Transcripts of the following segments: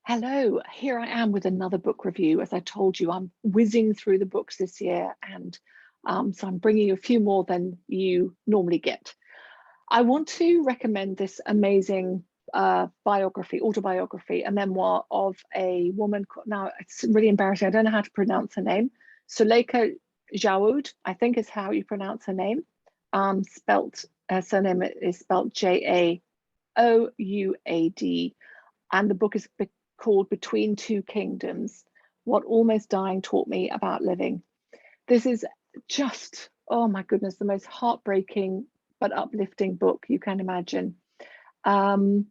Hello, here I am with another book review. As I told you, I'm whizzing through the books this year, and so I'm bringing you a few more than you normally get. I want to recommend this amazing autobiography, a memoir of a woman. Now, it's really embarrassing. I don't know how to pronounce her name. Suleika Jaouad, I think is how you pronounce her name. Her surname is spelled Jaouad, and the book is called Between Two Kingdoms, What Almost Dying Taught Me About Living. This is just, oh my goodness, the most heartbreaking but uplifting book you can imagine. Suleika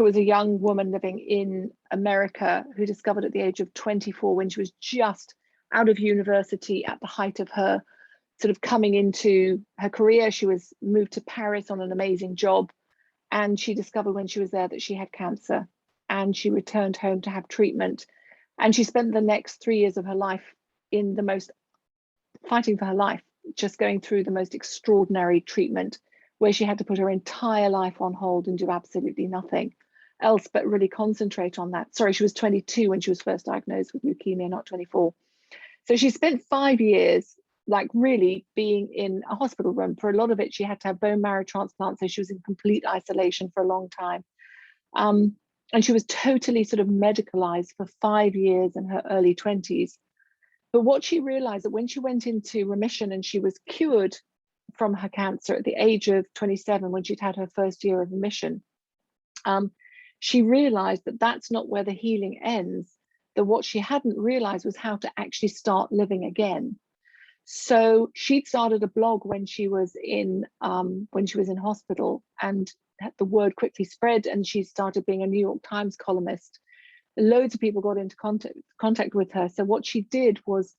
was a young woman living in America who discovered at the age of 24, when she was just out of university at the height of her sort of coming into her career. She was moved to Paris on an amazing job, and she discovered when she was there that she had cancer, and she returned home to have treatment. And she spent the next 3 years of her life fighting for her life, just going through the most extraordinary treatment, where she had to put her entire life on hold and do absolutely nothing else but really concentrate on that. Sorry, she was 22 when she was first diagnosed with leukemia, not 24. So she spent 5 years like really being in a hospital room. For a lot of it, she had to have bone marrow transplant, so she was in complete isolation for a long time. And she was totally sort of medicalized for 5 years in her early 20s. But what she realized, that when she went into remission and she was cured from her cancer at the age of 27, when she'd had her first year of remission, she realized that that's not where the healing ends. That what she hadn't realized was how to actually start living again. So she'd started a blog when she was in hospital, and the word quickly spread, and she started being a New York Times columnist. Loads of people got into contact with her. So what she did was,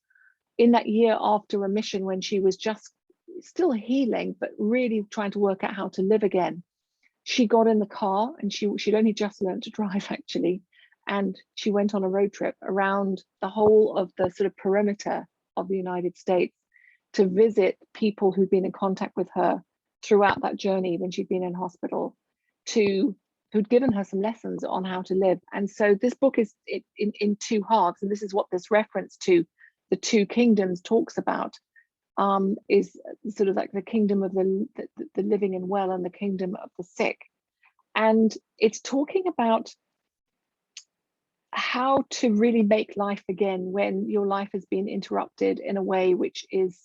in that year after remission, when she was just still healing but really trying to work out how to live again, she got in the car, and she'd only just learned to drive actually, and she went on a road trip around the whole of the sort of perimeter of the United States to visit people who'd been in contact with her throughout that journey when she'd been in hospital, who'd given her some lessons on how to live. And so this book is in two halves, and this is what this reference to the two kingdoms talks about, is sort of like the kingdom of the living and well, and the kingdom of the sick. And it's talking about how to really make life again when your life has been interrupted in a way which is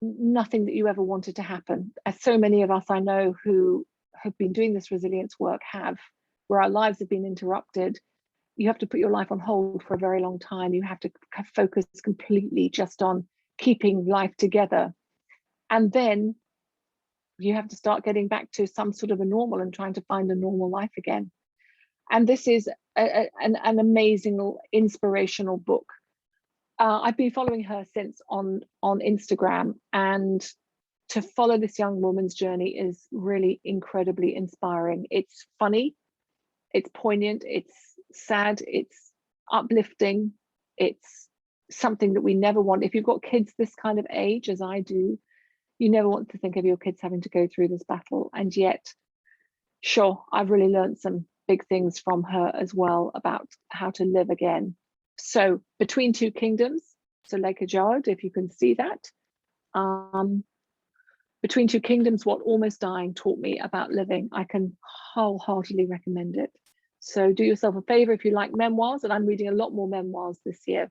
nothing that you ever wanted to happen. As so many of us I know who have been doing this resilience work have, where our lives have been interrupted. You have to put your life on hold for a very long time. You have to focus completely just on keeping life together. And then you have to start getting back to some sort of a normal and trying to find a normal life again. And this is an amazing, inspirational book. I've been following her since on Instagram, and to follow this young woman's journey is really incredibly inspiring. It's funny, it's poignant, it's sad, it's uplifting. It's something that we never want. If you've got kids this kind of age, as I do, you never want to think of your kids having to go through this battle. And yet, sure, I've really learned some big things from her as well about how to live again. So Between Two Kingdoms, Suleika Jaouad, if you can see that. Between Two Kingdoms, What Almost Dying Taught Me About Living. I can wholeheartedly recommend it. So do yourself a favor if you like memoirs, and I'm reading a lot more memoirs this year.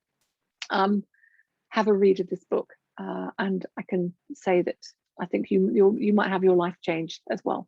Have a read of this book, and I can say that I think you might have your life changed as well.